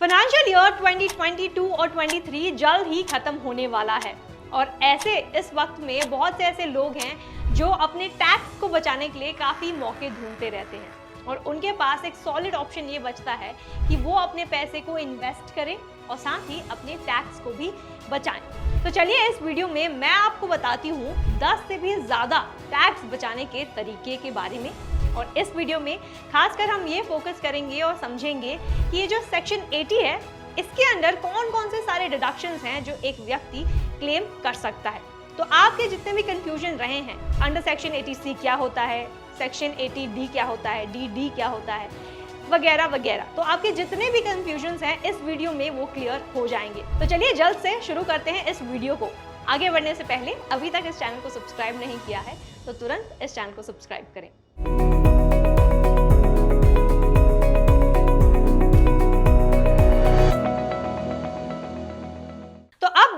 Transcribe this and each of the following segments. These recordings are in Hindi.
फाइनेंशियल ईयर 2022 और 23 जल्द ही खत्म होने वाला है और ऐसे इस वक्त में बहुत से ऐसे लोग हैं जो अपने टैक्स को बचाने के लिए काफ़ी मौके ढूंढते रहते हैं और उनके पास एक सॉलिड ऑप्शन ये बचता है कि वो अपने पैसे को इन्वेस्ट करें और साथ ही अपने टैक्स को भी बचाएं। तो चलिए इस वीडियो में मैं आपको बताती हूँ 10 से भी ज़्यादा टैक्स बचाने के तरीके के बारे में। और इस वीडियो में खासकर हम ये फोकस करेंगे और समझेंगे कि ये जो सेक्शन 80 है इसके अंदर कौन कौन से सारे डिडक्शंस हैं जो एक व्यक्ति क्लेम कर सकता है। तो आपके जितने भी कंफ्यूजन रहे हैं अंडर सेक्शन 80C क्या होता है, सेक्शन 80D क्या होता है, DD क्या होता है, वगैरह वगैरह, तो आपके जितने भी कंफ्यूजन्स हैं इस वीडियो में वो क्लियर हो जाएंगे। तो चलिए जल्द से शुरू करते हैं इस वीडियो को। आगे बढ़ने से पहले अभी तक इस चैनल को सब्सक्राइब नहीं किया है तो तुरंत इस चैनल को सब्सक्राइब करें।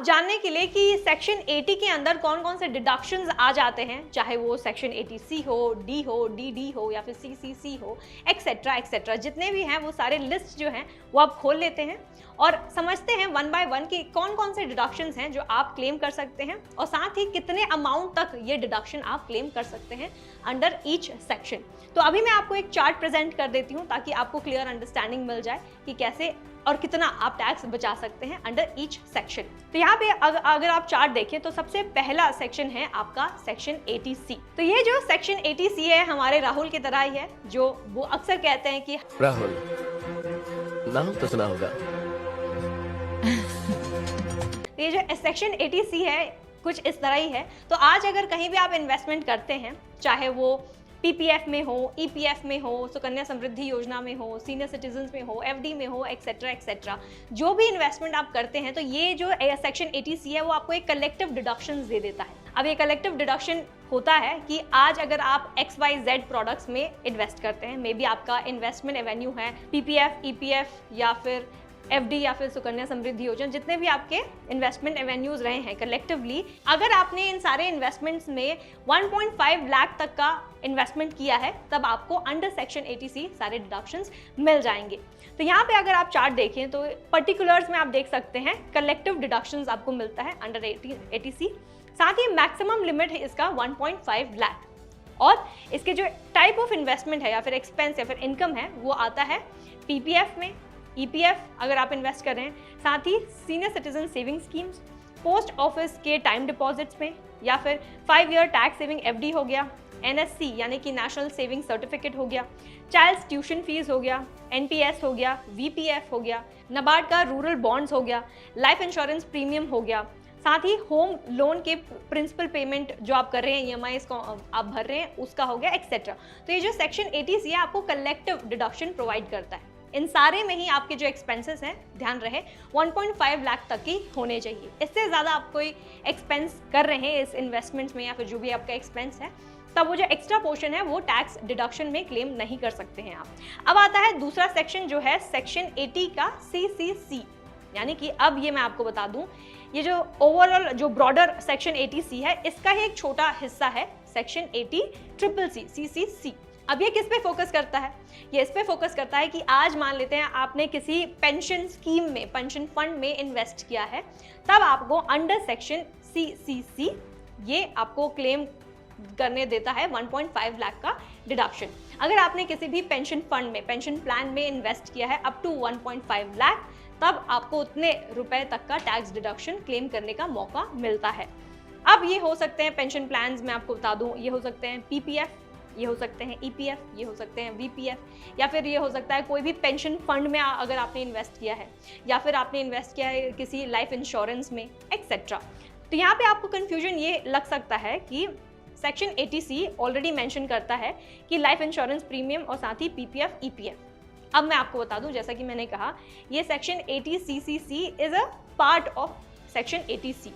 जानने के लिए कि सेक्शन 80 के अंदर कौन कौन से डिडक्शंस आ जाते हैं, चाहे वो सेक्शन 80C हो, D हो, DD हो या फिर CCC हो, एक्सेट्रा एक्सेट्रा, जितने भी हैं वो सारे लिस्ट जो हैं वो आप खोल लेते हैं और समझते हैं वन बाय वन कि कौन कौन से डिडक्शंस हैं जो आप क्लेम कर सकते हैं और साथ ही कितने अमाउंट तक ये डिडक्शन आप क्लेम कर सकते हैं अंडर ईच सेक्शन। तो अभी मैं आपको एक चार्ट प्रेजेंट कर देती हूँ ताकि आपको क्लियर अंडरस्टैंडिंग मिल जाए कि कैसे और कितना आप टैक्स बचा सकते हैं अंडर ईच सेक्शन। तो यहाँ पे अगर आप चार्ट देखें तो सबसे पहला सेक्शन है आपका सेक्शन 80C। तो ये जो सेक्शन 80C है हमारे राहुल की तरह ही है, जो वो अक्सर कहते हैं कि राहुल नाम तो सुना होगा। ये जो सेक्शन 80C है कुछ इस तरह ही है। तो आज अगर कहीं भी आप इन्वेस्टमेंट करते हैं, चाहे वो PPF में हो, EPF में हो, सुकन्या समृद्धि योजना में हो, सीनियर सिटीजन्स में हो, FD में हो, एक्सेट्रा एक्सेट्रा, जो भी इन्वेस्टमेंट आप करते हैं तो ये जो सेक्शन 80C है वो आपको एक कलेक्टिव डिडक्शन दे देता है। अब ये कलेक्टिव डिडक्शन होता है कि आज अगर आप XYZ प्रोडक्ट्स में इन्वेस्ट करते हैं, मे बी आपका इन्वेस्टमेंट एवेन्यू है PPF, EPF या फिर FD या फिर सुकन्या समृद्धि योजना, जितने भी आपके इन्वेस्टमेंट एवेन्यूज रहे हैं कलेक्टिवली, अगर आपने इन सारे इन्वेस्टमेंट्स में 1.5 लाख तक का इन्वेस्टमेंट किया है तब आपको अंडर सेक्शन 80C सारे डिडक्शंस मिल जाएंगे। तो यहाँ पे अगर आप चार्ट देखें तो पर्टिकुलर्स में आप देख सकते हैं कलेक्टिव डिडक्शंस आपको मिलता है अंडर 80C। साथ ही मैक्सिमम लिमिट है इसका 1.5 लाख और इसके जो टाइप ऑफ इन्वेस्टमेंट है या फिर एक्सपेंस या फिर इनकम है वो आता है PPF में, EPF अगर आप इन्वेस्ट कर रहे हैं, साथ ही senior citizen saving schemes, post office के टाइम डिपॉजिट्स में या फिर 5 ईयर टैक्स सेविंग FD हो गया, NSC यानी कि नेशनल सेविंग सर्टिफिकेट हो गया, चाइल्ड्स ट्यूशन फीस हो गया, NPS हो गया, VPF हो गया, नाबार्ड का रूरल बॉन्ड्स हो गया, लाइफ इंश्योरेंस प्रीमियम हो गया, साथ ही होम लोन के प्रिंसिपल पेमेंट जो आप कर रहे हैं, EMI इसको आप भर रहे हैं उसका हो गया, एक्सेट्रा। तो ये जो सेक्शन 80C है आपको कलेक्टिव डिडक्शन प्रोवाइड करता है। इन सारे में ही आपके जो एक्सपेंसेस हैं ध्यान रहे 1.5 लाख तक ही होने चाहिए। इससे ज़्यादा आप कोई एक्सपेंस कर रहे हैं इस इन्वेस्टमेंट्स में या फिर जो भी आपका एक्सपेंस है तब वो जो एक्स्ट्रा पोर्शन है वो टैक्स डिडक्शन में क्लेम नहीं कर सकते हैं आप। अब आता है दूसरा सेक्शन जो है सेक्शन 80 का CCC, यानी कि अब ये मैं आपको बता दूं ये जो ओवरऑल जो ब्रॉडर सेक्शन 80C है इसका ही एक छोटा हिस्सा है सेक्शन 80CCC CCC। अब ये किस पे फोकस करता है? ये इस पे फोकस करता है कि आज मान लेते हैं आपने किसी पेंशन स्कीम में, पेंशन फंड में इन्वेस्ट किया है, तब आपको अंडर सेक्शन CCC ये आपको क्लेम करने देता है 1.5 लाख का डिडक्शन। अगर आपने किसी भी पेंशन फंड में, पेंशन प्लान में इन्वेस्ट किया है अप टू 1.5 लाख, तब आपको उतने रुपए तक का टैक्स डिडक्शन क्लेम करने का मौका मिलता है। अब ये हो सकते हैं पेंशन प्लान्स, मैं आपको बता दूं, ये हो सकते हैं PPF, ये हो सकते हैं EPF, ये हो सकते हैं VPF या फिर ये हो सकता है कोई भी पेंशन फंड में अगर आपने इन्वेस्ट किया है या फिर आपने इन्वेस्ट किया है किसी लाइफ इंश्योरेंस में, एक्सेट्रा। तो यहाँ पे आपको कंफ्यूजन ये लग सकता है कि सेक्शन 80C ऑलरेडी मेंशन करता है कि लाइफ इंश्योरेंस प्रीमियम और साथ ही PPF, EPF। अब मैं आपको बता दूं, जैसा कि मैंने कहा, ये section 80CCC is a part of section 80C।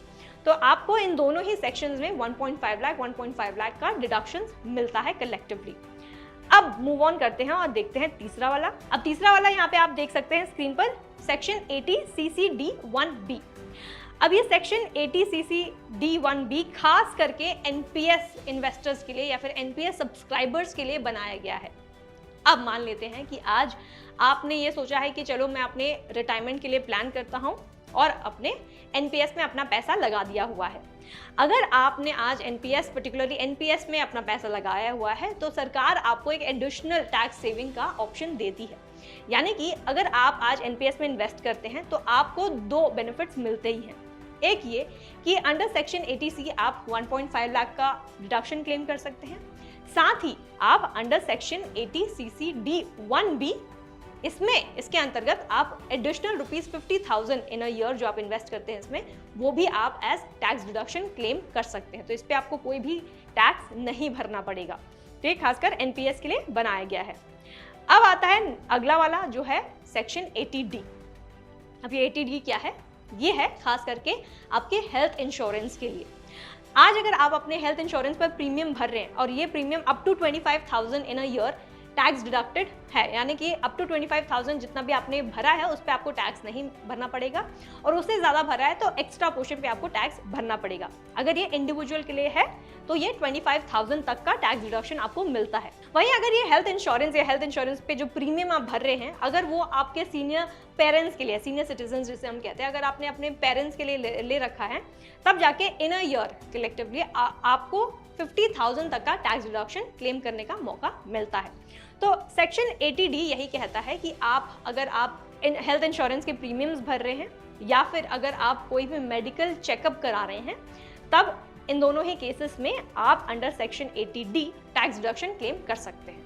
तो आपको इन दोनों ही सेक्शंस में 1.5 लाख का डिडक्शन मिलता है कलेक्टिवली। अब मूव ऑन करते हैं और देखते हैं तीसरा वाला। अब तीसरा वाला यहाँ पे आप देख सकते हैं स्क्रीन पर, सेक्शन 80CCD1B। अब ये सेक्शन 80CCD1B खास करके NPS इन्वेस्टर्स के लिए या फिर NPS सब्सक्राइबर्स के लिए बनाया गया है। अब मान लेते हैं कि आज आपने ये सोचा है कि चलो मैं अपने रिटायरमेंट के लिए प्लान करता हूँ और अपने एनपीएस में अपना पैसा लगा दिया हुआ है। अगर आपने आज एनपीएस, पर्टिकुलरली एनपीएस में अपना पैसा लगाया हुआ है, तो सरकार आपको एक एडिशनल टैक्स सेविंग का ऑप्शन देती है। यानी कि अगर आप आज एनपीएस में इन्वेस्ट करते हैं तो आपको 2 बेनिफिट्स मिलते ही हैं। एक ये कि अंडर सेक्शन 80C आप 1.5 लाख का डिडक्शन क्लेम कर सकते हैं। साथ ही आप अंडर सेक्शन 80CCD1B, इसके अंतर्गत आप एडिशनल ₹50,000 इन अ ईयर जो आप इन्वेस्ट करते हैं इसमें, वो भी आप एज टैक्स डिडक्शन क्लेम कर सकते हैं। तो इस पे आपको कोई भी टैक्स नहीं भरना पड़ेगा। तो ये खासकर एनपीएस के लिए बनाया गया है। अब आता है अगला वाला जो है सेक्शन 80D। अब ये 80D क्या है? ये है खास करके आपके हेल्थ इंश्योरेंस के लिए। आज अगर आप अपने हेल्थ इंश्योरेंस पर प्रीमियम भर रहे हैं और ये premium up to 25,000 in a year tax deducted है, यानी कि अप टू 25,000 जितना भी आपने भरा है उस पर आपको टैक्स नहीं भरना पड़ेगा, और उससे ज़्यादा भरा है तो एक्स्ट्रा पोर्शन पे आपको टैक्स भरना पड़ेगा। अगर ये इंडिविजुअल के लिए है तो ये 25,000 तक का टैक्स डिडक्शन आपको मिलता है। वहीं अगर ये हेल्थ इंश्योरेंस या हेल्थ इंश्योरेंस पे जो प्रीमियम आप भर रहे हैं, अगर वो आपके सीनियर पेरेंट्स के लिए, सीनियर सिटीजन जिसे हम कहते हैं, अगर आपने अपने पेरेंट्स के लिए ले रखा है, तब जाके इन अ ईयर कलेक्टिवली आपको 50,000 तक का टैक्स डिडक्शन क्लेम करने का मौका मिलता है। तो सेक्शन 80D यही कहता है कि अगर आप हेल्थ इंश्योरेंस के प्रीमियम्स भर रहे हैं या फिर अगर आप कोई भी मेडिकल चेकअप करा रहे हैं, तब इन दोनों ही केसेस में आप under section 80D tax deduction claim कर सकते हैं।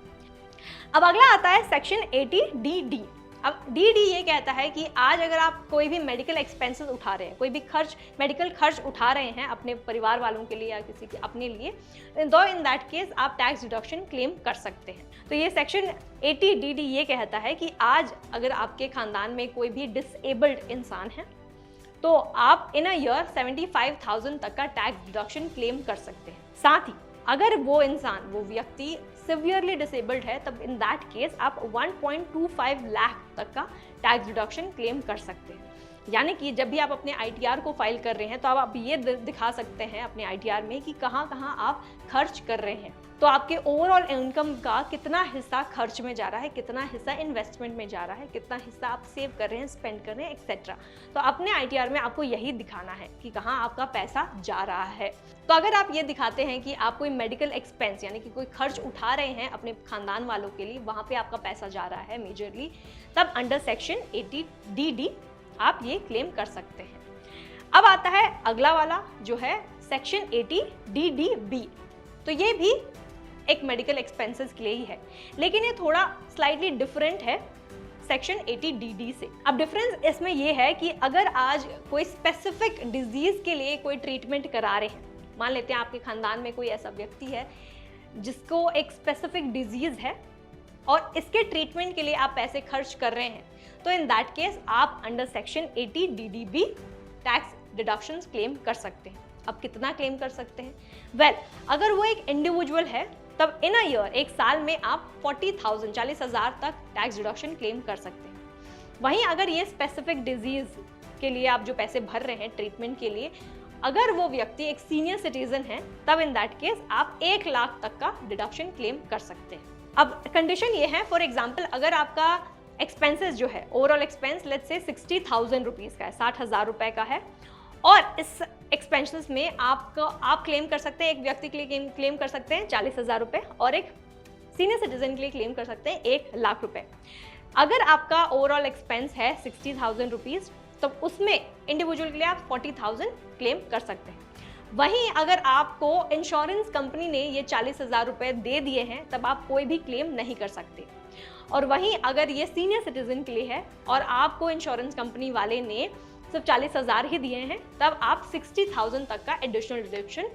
अब अगला आता है सेक्शन 80DD। अब DD ये कहता है कि आज अगर आप कोई भी मेडिकल एक्सपेंसेस उठा रहे हैं, कोई भी मेडिकल खर्च उठा रहे हैं अपने परिवार वालों के लिए या किसी के अपने लिए, तो इन दैट केस आप टैक्स डिडक्शन क्लेम कर सकते हैं। तो ये सेक्शन 80DD ये कहता है कि आज अगर आपके खानदान में कोई भी डिसेबल्ड इंसान है तो आप इन अ ईयर 75,000 तक का टैक्स डिडक्शन क्लेम कर सकते हैं। साथ ही अगर वो व्यक्ति सिवियरली डिसेबल्ड है, तब इन दैट केस आप 1.25 लाख तक का टैक्स डिडक्शन क्लेम कर सकते हैं। यानी कि जब भी आप अपने आईटीआर को फाइल कर रहे हैं तो आप ये दिखा सकते हैं अपने आईटीआर में कि कहाँ कहाँ आप खर्च कर रहे हैं, तो आपके ओवरऑल इनकम का कितना हिस्सा खर्च में जा रहा है, कितना हिस्सा इन्वेस्टमेंट में जा रहा है, कितना हिस्सा आप सेव कर रहे हैं, स्पेंड कर रहे हैं, एक्सेट्रा। तो अपने आईटीआर में आपको यही दिखाना है कि कहाँ आपका पैसा जा रहा है। तो अगर आप ये दिखाते हैं कि आप कोई मेडिकल एक्सपेंस यानी कि कोई खर्च उठा रहे हैं अपने खानदान वालों के लिए, वहाँ पे आपका पैसा जा रहा है मेजरली, तब अंडर सेक्शन 80DD आप ये क्लेम कर सकते हैं। अब आता है अगला वाला जो है सेक्शन 80DDB। तो ये भी एक मेडिकल एक्सपेंसेस के लिए ही है, लेकिन ये थोड़ा स्लाइटली डिफरेंट है सेक्शन 80DD से। अब डिफरेंस इसमें ये है कि अगर आज कोई स्पेसिफिक डिजीज के लिए कोई ट्रीटमेंट करा रहे हैं, मान लेते हैं आपके खानदान में कोई ऐसा व्यक्ति है जिसको एक स्पेसिफिक डिजीज है और इसके ट्रीटमेंट के लिए आप पैसे खर्च कर रहे हैं, तो इन दैट केस आप under section 80DDB tax deductions claim कर सकते हैं। अब कितना क्लेम कर सकते हैं? वेल, अगर वो एक इंडिविजुअल है तब इन अ ईयर, एक साल में आप 40,000 तक टैक्स डिडक्शन क्लेम कर सकते हैं। वहीं अगर ये स्पेसिफिक डिजीज के लिए आप जो पैसे भर रहे हैं ट्रीटमेंट के लिए, अगर वो व्यक्ति एक सीनियर सिटीजन है, तब इन दैट केस आप 1 लाख तक का डिडक्शन क्लेम कर सकते हैं। अब कंडीशन ये है, फॉर एग्जाम्पल अगर आपका एक्सपेंसेस जो है, overall expense let's say 60,000 rupees का है, 60,000 रुपए का है, और इस एक्सपेंसेस में आप क्लेम कर सकते हैं, एक व्यक्ति के लिए क्लेम कर सकते हैं 40,000 रुपए और एक सीनियर सिटीजन के लिए क्लेम कर सकते हैं 1 लाख रुपए। अगर आपका ओवरऑल एक्सपेंस है 60,000 रुपीज़, तो उसमें इंडिविजुअल के लिए आप 40,000 क्लेम कर सकते हैं। वहीं अगर आपको इंश्योरेंस कंपनी ने ये 40,000 रुपए दे दिए हैं, तब आप कोई भी क्लेम नहीं कर सकते। और वहीं अगर ये सीनियर सिटीजन के लिए है और आपको इंश्योरेंस कंपनी वाले ने सिर्फ 40,000 ही दिए हैं, तब आप 60,000 तक का एडिशनल डिडक्शन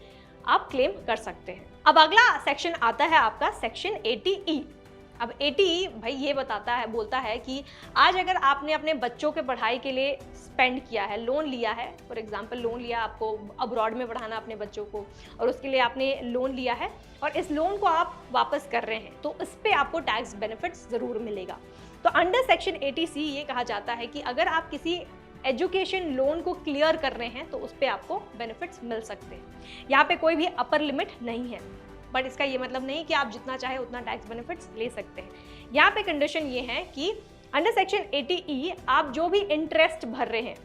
आप क्लेम कर सकते हैं। अब अगला सेक्शन आता है आपका सेक्शन 80E। अब 80E भाई ये बोलता है कि आज अगर आपने अपने बच्चों के पढ़ाई के लिए स्पेंड किया है, लोन लिया है, फॉर एग्जांपल लोन लिया, आपको अब्रॉड में पढ़ाना अपने बच्चों को, और उसके लिए आपने लोन लिया है और इस लोन को आप वापस कर रहे हैं, तो इस पर आपको टैक्स बेनिफिट्स ज़रूर मिलेगा। तो अंडर सेक्शन 80C ये कहा जाता है कि अगर आप किसी एजुकेशन लोन को क्लियर कर रहे हैं तो उस पर आपको बेनिफिट्स मिल सकते हैं। यहाँ पे कोई भी अपर लिमिट नहीं है। बट इसका ये मतलब नहीं कि आप जितना चाहे उतना टैक्स बेनिफिट्स ले सकते हैं। यहाँ पे कंडीशन ये है कि अंडर सेक्शन 80E आप जो भी इंटरेस्ट भर रहे हैं,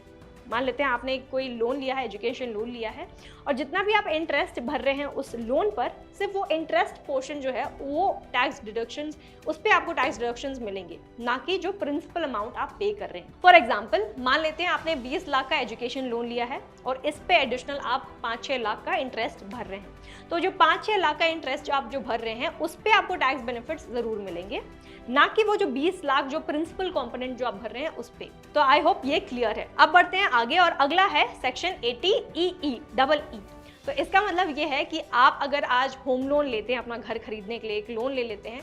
मान लेते हैं आपने कोई लोन लिया है, एजुकेशन लोन लिया है, और जितना भी आप इंटरेस्ट भर रहे हैं उस लोन पर, सिर्फ वो इंटरेस्ट पोर्शन जो है वो टैक्स डिडक्शंस, उस पर आपको टैक्स डिडक्शंस मिलेंगे, ना कि जो प्रिंसिपल अमाउंट आप पे कर रहे हैं। फॉर एग्जांपल मान लेते हैं आपने 20 लाख का एजुकेशन लोन लिया है और इस पे एडिशनल आप 5-6 लाख का इंटरेस्ट भर रहे हैं, तो जो 5-6 लाख का इंटरेस्ट आप जो भर रहे हैं उस पर आपको टैक्स बेनिफिट्स जरूर मिलेंगे, ना कि वो जो 20 लाख जो प्रिंसिपल कंपोनेंट जो आप भर रहे हैं उस पे। तो आई होप ये क्लियर है। अब बढ़ते हैं आगे और अगला है सेक्शन 80EE डबल ई। तो इसका मतलब ये है कि आप अगर आज होम लोन लेते हैं, अपना घर खरीदने के लिए एक लोन ले लेते हैं,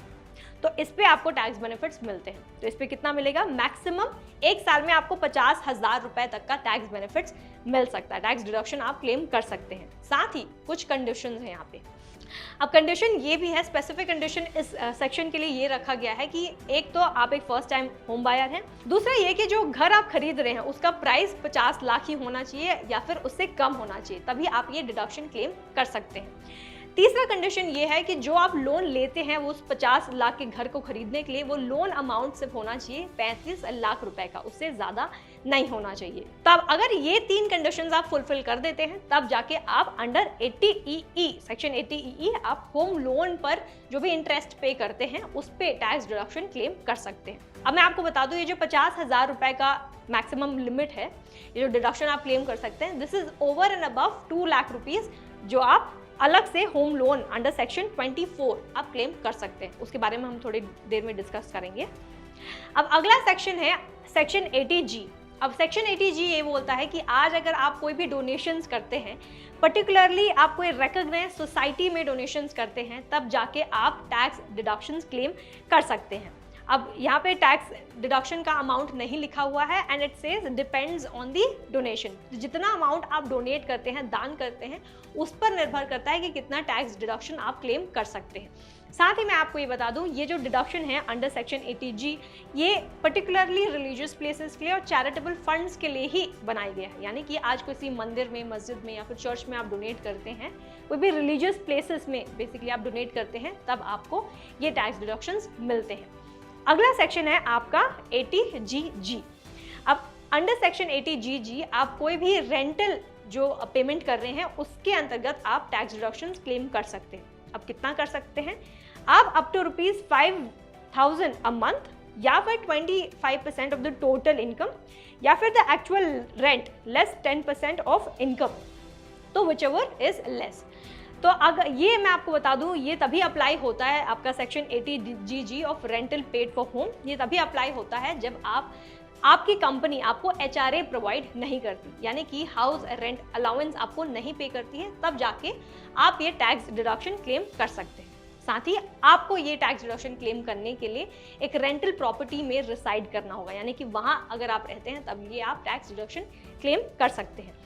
तो इस पे आपको टैक्स बेनिफिट्स मिलते हैं। तो इस पे कितना मिलेगा? मैक्सिमम एक साल में आपको 50,000 रुपए तक का टैक्स बेनिफिट्स मिल सकता है, टैक्स डिडक्शन आप क्लेम कर सकते हैं। साथ ही कुछ कंडीशंस हैं यहाँ पे। अब कंडीशन ये भी है, स्पेसिफिक कंडीशन इस सेक्शन के लिए ये रखा गया है कि एक तो आप एक फर्स्ट टाइम होम बायर हैं, दूसरा ये कि जो घर आप खरीद रहे हैं उसका प्राइस 50 लाख ही होना चाहिए या फिर उससे कम होना चाहिए, तभी आप ये डिडक्शन क्लेम कर सकते हैं। तीसरा कंडीशन ये है कि जो आप लोन लेते हैं वो उस 50 लाख के घर को खरीदने के लिए वो लोन अमाउंट सिर्फ होना चाहिए 35 लाख रुपए का, उससे ज्यादा नहीं होना चाहिए। तब अगर ये 3 कंडीशंस आप फुलफिल कर देते हैं तब जाके आप अंडर 80EE सेक्शन 80EE आप होम लोन पर जो भी इंटरेस्ट पे करते हैं उस पे टैक्स डिडक्शन क्लेम कर सकते हैं। अब मैं आपको बता दूं, ये जो 50,000 रुपए का मैक्सिमम लिमिट है, ये जो डिडक्शन आप क्लेम कर सकते हैं, this is over and above 2 lakh rupees जो आप अलग से होम लोन अंडर सेक्शन 24 आप क्लेम कर सकते हैं। उसके बारे में हम थोड़ी देर में डिस्कस करेंगे। अब अगला सेक्शन है सेक्शन 80G। अब सेक्शन 80G ये बोलता है कि आज अगर आप कोई भी डोनेशंस करते हैं, पर्टिकुलरली आप कोई रिकॉग्नाइज्ड सोसाइटी में डोनेशंस करते हैं, तब जाके आप टैक्स डिडक्शंस क्लेम कर सकते हैं। अब यहाँ पे टैक्स डिडक्शन का अमाउंट नहीं लिखा हुआ है and it says depends on the donation. जितना अमाउंट आप डोनेट करते हैं, दान करते हैं, उस पर निर्भर करता है कि कितना टैक्स डिडक्शन आप क्लेम कर सकते हैं। साथ ही मैं आपको ये बता दूं, ये जो डिडक्शन है अंडर सेक्शन 80G ये पर्टिकुलरली रिलीजियस प्लेसेस के लिए और चैरिटेबल फंड्स के लिए ही बनाई गया है। यानी कि आज किसी मंदिर में, मस्जिद में या फिर चर्च में आप डोनेट करते हैं, कोई भी रिलीजियस प्लेसेस में बेसिकली आप डोनेट करते हैं, तब आपको ये टैक्स डिडक्शंस मिलते हैं। अगला सेक्शन है आपका 80GG। अब अंडर सेक्शन 80GG आप कोई भी रेंटल जो पेमेंट कर रहे हैं उसके अंतर्गत आप टैक्स डिडक्शंस क्लेम कर सकते हैं। अब कितना कर सकते हैं आप? अप टू ₹5,000 अ मंथ या फिर 25% ऑफ द टोटल इनकम या फिर the actual rent less 10% of income, तो विच एवर इज लेस। तो अगर ये मैं आपको बता दूं, ये तभी अप्लाई होता है आपका section 80GG of rental paid for home, ये तभी अप्लाई होता है जब आपकी कंपनी आपको HRA प्रोवाइड नहीं करती, यानी कि हाउस रेंट अलाउंस आपको नहीं पे करती है, तब जाके आप ये टैक्स डिडक्शन क्लेम कर सकते हैं। साथ ही आपको ये टैक्स डिडक्शन क्लेम करने के लिए एक रेंटल प्रॉपर्टी में रिसाइड करना होगा, यानी कि वहां अगर आप रहते हैं तब ये आप टैक्स डिडक्शन क्लेम कर सकते हैं।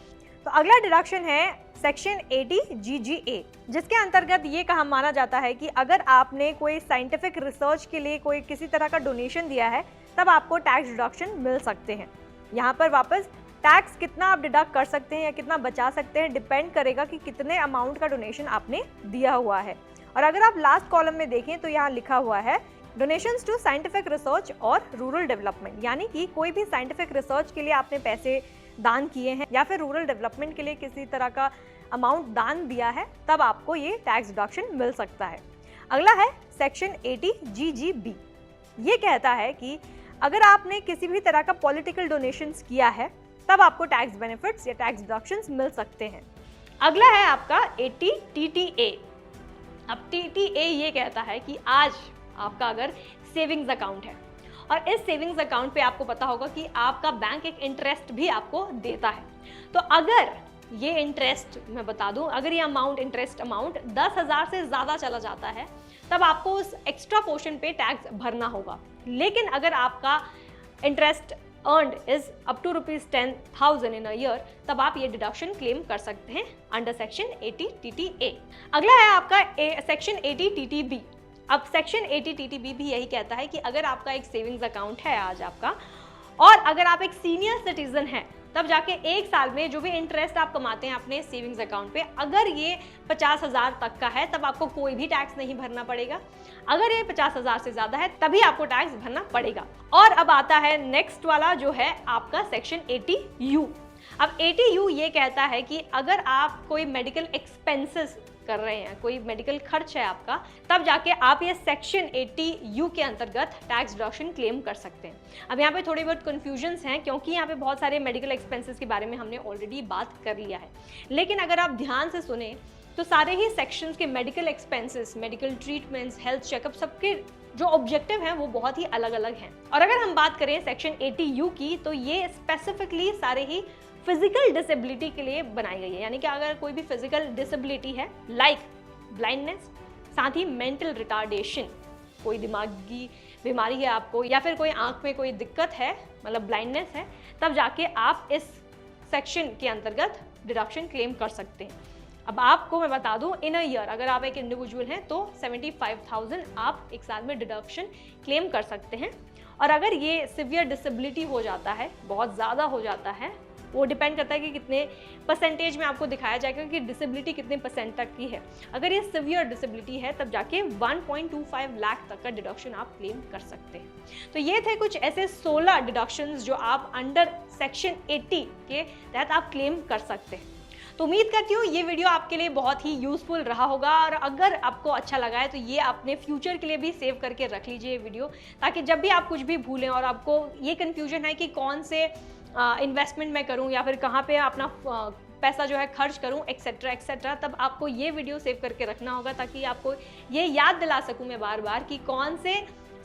तो अगला डिडक्शन है सेक्शन 80GGA, जिसके अंतर्गत ये कहा माना जाता है कि अगर आपने कोई साइंटिफिक रिसर्च के लिए कोई किसी तरह का डोनेशन दिया है तब आपको टैक्स डिडक्शन मिल सकते हैं। यहाँ पर वापस टैक्स कितना आप डिडक्ट कर सकते हैं या कितना बचा सकते हैं डिपेंड करेगा कि कितने अमाउंट का डोनेशन आपने दिया हुआ है। और अगर आप लास्ट कॉलम में देखें तो यहाँ लिखा हुआ है डोनेशंस टू साइंटिफिक रिसर्च और रूरल डेवलपमेंट, यानी कि कोई भी साइंटिफिक रिसर्च के लिए आपने पैसे दान किए हैं या फिर रूरल डेवलपमेंट के लिए किसी तरह का अमाउंट दान दिया है, तब आपको ये टैक्स डिडक्शन मिल सकता है। अगला है सेक्शन 80GGB। ये कहता है कि अगर आपने किसी भी तरह का पॉलिटिकल डोनेशंस किया है तब आपको टैक्स बेनिफिट्स या टैक्स डिडक्शंस मिल सकते हैं। अगला है आपका 80TTA। अब TTA ये कहता है कि आज आपका अगर सेविंग्स अकाउंट है और इस सेविंग्स अकाउंट पे आपको पता होगा कि आपका बैंक एक इंटरेस्ट भी आपको देता है, तो अगर ये इंटरेस्ट मैं बता दूं, अगर ये अमाउंट इंटरेस्ट अमाउंट 10,000 से ज़्यादा चला जाता है तब आपको उस एक्स्ट्रा पोर्शन पे टैक्स भरना होगा। लेकिन अगर आपका interest earned is up to ₹10,000 in a year, तब आप ये डिडक्शन क्लेम कर सकते हैं अंडर सेक्शन 80TTA। अगला है आपका सेक्शन 80TTB। अब सेक्शन 80TTB भी यही कहता है कि अगर आपका एक सेविंग्स अकाउंट है आज आपका, और अगर आप एक सीनियर सिटीजन हैं तब जाके एक साल में जो भी इंटरेस्ट आप कमाते हैं अपने सेविंग्स अकाउंट पे, अगर ये 50,000 तक का है तब आपको कोई भी टैक्स नहीं भरना पड़ेगा। अगर ये 50,000 से ज्यादा है तभी आपको टैक्स भरना पड़ेगा। और अब आता है नेक्स्ट वाला जो है आपका सेक्शन 80U। अब 80U ये कहता है कि अगर आप कोई मेडिकल एक्सपेंसेस कर रहे हैं, कोई मेडिकल खर्च है आपका, तब जाके आप ये सेक्शन 80U के अंतर्गत टैक्स डिडक्शन क्लेम कर सकते हैं। अब यहाँ पे थोड़ी बहुत कन्फ्यूजन्स हैं क्योंकि यहाँ पे बहुत सारे मेडिकल एक्सपेंसेस के बारे में हमने ऑलरेडी बात कर लिया है, लेकिन अगर आप ध्यान से सुने तो सारे ही सेक्शंस के medical expenses, medical treatments, health checkup, सबके जो ऑब्जेक्टिव हैं वो बहुत ही अलग अलग हैं। और अगर हम बात करें सेक्शन 80U की, तो ये स्पेसिफिकली सारे ही फिजिकल डिसेबिलिटी के लिए बनाई गई है। यानी कि अगर कोई भी फिजिकल डिसेबिलिटी है, लाइक ब्लाइंडनेस, साथ ही मेंटल रिटार्डेशन, कोई दिमागी बीमारी है आपको, या फिर कोई आंख में कोई दिक्कत है, मतलब ब्लाइंडनेस है, तब जाके आप इस सेक्शन के अंतर्गत डिडक्शन क्लेम कर सकते हैं। अब आपको मैं बता दूं, इन अ ईयर अगर आप एक इंडिविजुअल हैं तो 75,000 आप एक साल में डिडक्शन क्लेम कर सकते हैं। और अगर ये सिवियर डिसेबिलिटी हो जाता है, बहुत ज़्यादा हो जाता है, वो डिपेंड करता है कि कितने परसेंटेज में आपको दिखाया जाएगा कि डिसेबिलिटी कितने परसेंट तक की है। अगर ये सिवियर डिसेबिलिटी है तब जाके 1.25 लाख तक का डिडक्शन आप क्लेम कर सकते हैं। तो ये थे कुछ ऐसे 16 डिडक्शंस जो आप अंडर सेक्शन 80 के तहत आप क्लेम कर सकते हैं। तो उम्मीद करती हूँ ये वीडियो आपके लिए बहुत ही यूजफुल रहा होगा, और अगर आपको अच्छा लगा है तो ये अपने फ्यूचर के लिए भी सेव करके रख लीजिए ये वीडियो, ताकि जब भी आप कुछ भी भूलें और आपको ये कन्फ्यूजन है कि कौन से इन्वेस्टमेंट मैं करूं या फिर कहाँ पे अपना पैसा जो है खर्च करूं, एक्सेट्रा एक्सेट्रा, तब आपको ये वीडियो सेव करके रखना होगा, ताकि आपको ये याद दिला सकूं मैं बार बार कि कौन से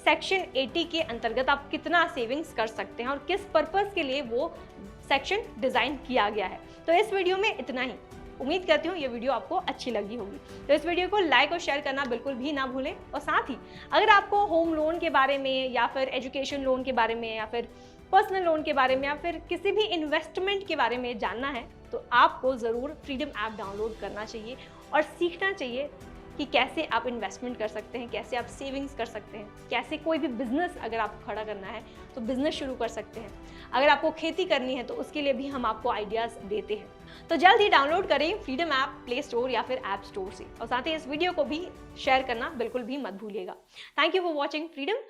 सेक्शन 80 के अंतर्गत आप कितना सेविंग्स कर सकते हैं और किस पर्पस के लिए वो सेक्शन डिज़ाइन किया गया है। तो इस वीडियो में इतना ही। उम्मीद करती हूँ ये वीडियो आपको अच्छी लगी होगी। तो इस वीडियो को लाइक और शेयर करना बिल्कुल भी ना भूलें। और साथ ही अगर आपको होम लोन के बारे में या फिर एजुकेशन लोन के बारे में या फिर पर्सनल लोन के बारे में या फिर किसी भी इन्वेस्टमेंट के बारे में जानना है, तो आपको ज़रूर फ्रीडम ऐप डाउनलोड करना चाहिए और सीखना चाहिए कि कैसे आप इन्वेस्टमेंट कर सकते हैं, कैसे आप सेविंग्स कर सकते हैं, कैसे कोई भी बिजनेस अगर आपको खड़ा करना है तो बिजनेस शुरू कर सकते हैं। अगर आपको खेती करनी है तो उसके लिए भी हम आपको आइडियाज़ देते हैं। तो जल्द ही डाउनलोड करें फ्रीडम ऐप प्ले स्टोर या फिर ऐप स्टोर से, और साथ ही इस वीडियो को भी शेयर करना बिल्कुल भी मत भूलिएगा। Thank you for watching freedom.